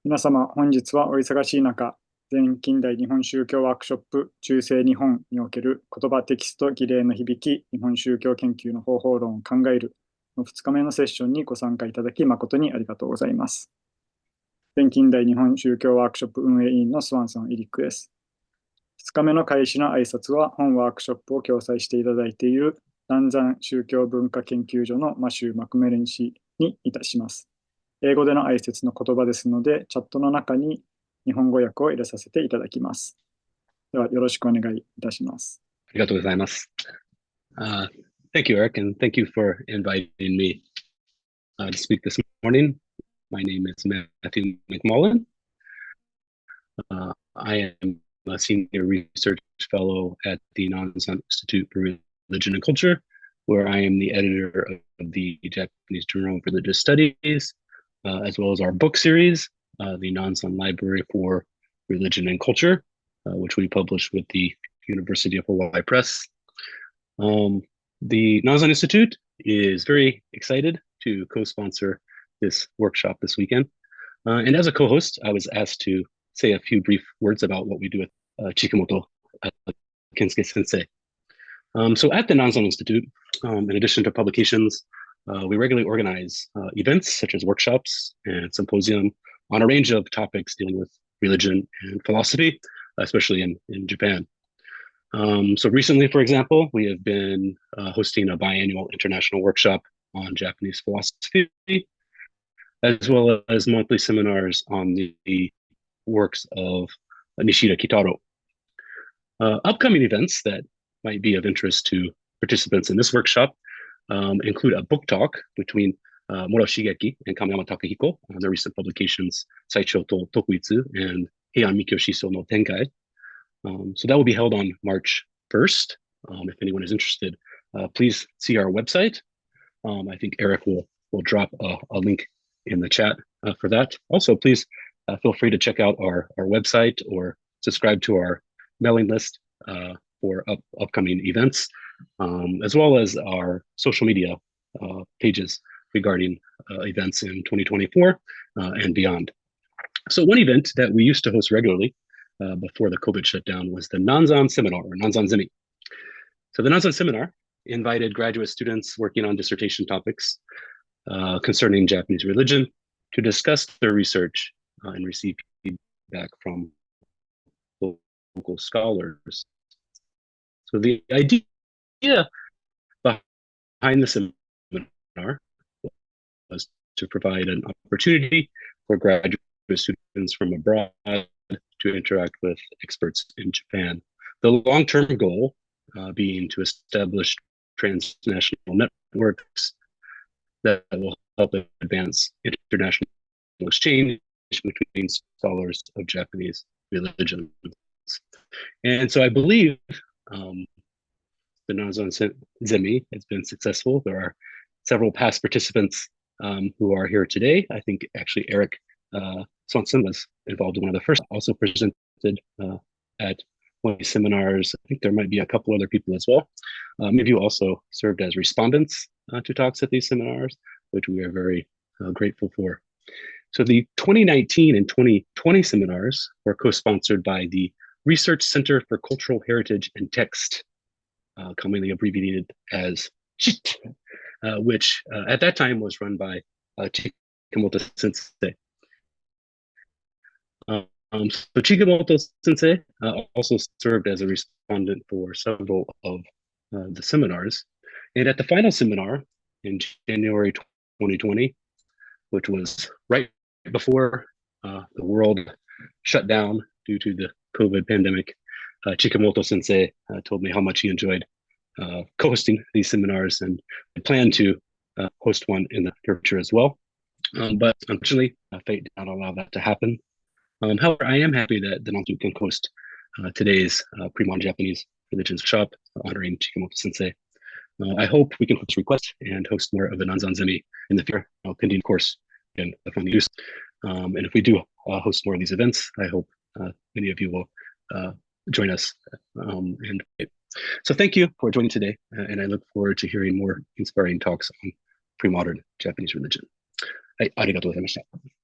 皆様、本日はお忙しい中、前近代日本宗教ワークショップ中世日本における言葉テキスト儀礼の響き日本宗教研究の方法論を考えるの2日目のセッションにご参加いただき誠にありがとうございます。前近代日本宗教ワークショップ運営委員のスワンソン・エリックです。2日目の開始の挨拶は本ワークショップを共催していただいている南山宗教文化研究所のマシュー・マクメレン氏にいたします。英語での挨拶の言葉ですので、チャットの中に日本語訳を入れさせていただきます。では、よろしくお願いいたします。ありがとうございます。Thank you, Eric, and thank you for inviting me to speak this morning. My name is Matthew McMullen. I am a senior research fellow at the Nanzan Institute for Religion and Culture, where I am the editor of the Japanese Journal of Religious Studies, as well as our book series, the Nanzan Library for Religion and Culture, which we publish with the University of Hawaii Press. The Nanzan Institute is very excited to co-sponsor this workshop this weekend. And as a co-host, I was asked to say a few brief words about what we do with Chikamoto Kensuke Sensei. So at the Nanzan Institute, in addition to publications, we regularly organize events such as workshops and symposium on a range of topics dealing with religion and philosophy, especially in Japan. So recently, for example, we have been hosting a biannual international workshop on Japanese philosophy, as well as monthly seminars on the works of Nishida Kitaro. Upcoming events that might be of interest to participants in this workshop include a book talk between Moro Shigeki and Kameyama Takahiko on their recent publications Saicho to Tokuitsu and Heian Mikyo Shiso no Tenkai. So that will be held on March 1st. If anyone is interested, please see our website. I think Eric will drop a link in the chat for that. Also, please feel free to check out our website or subscribe to our mailing list for upcoming events, as well as our social media pages regarding events in 2024 and beyond. So one event that we used to host regularly before the COVID shutdown was the Nanzan Seminar, or Nanzan Zemi. So the Nanzan Seminar invited graduate students working on dissertation topics concerning Japanese religion to discuss their research and receive feedback from local scholars. So the idea behind the seminar was to provide an opportunity for graduate students from abroad to interact with experts in Japan. The long-term goal being to establish transnational networks that will help advance international exchange between scholars of Japanese religions. And so I believe the Nanzan Zemi has been successful. There are several past participants who are here today. I think actually Eric Swanson was involved in one of the first, also presented at one of the seminars. I think there might be a couple other people as well. Many of you also served as respondents to talks at these seminars, which we are very grateful for. So the 2019 and 2020 seminars were co-sponsored by the Research Center for Cultural Heritage and Text, commonly abbreviated as CHIT, which at that time was run by Chikamoto Sensei. So Chikamoto Sensei also served as a respondent for several of the seminars. And at the final seminar in January 2020, which was right before the world shut down due to the COVID pandemic, Chikamoto Sensei told me how much he enjoyed co-hosting these seminars and planned to host one in the future as well. But unfortunately, fate did not allow that to happen. However, I am happy that the Nanzan can host today's pre-modern Japanese religions shop honoring Chikamoto Sensei. I hope we can request and host more of the Nanzan Zemi in the future. I'll continue, of course, and definitely do. And if we do host more of these events, I hope many of you will join us. So thank you for joining today, and I look forward to hearing more inspiring talks on pre-modern Japanese religion. はい、ありがとうございました。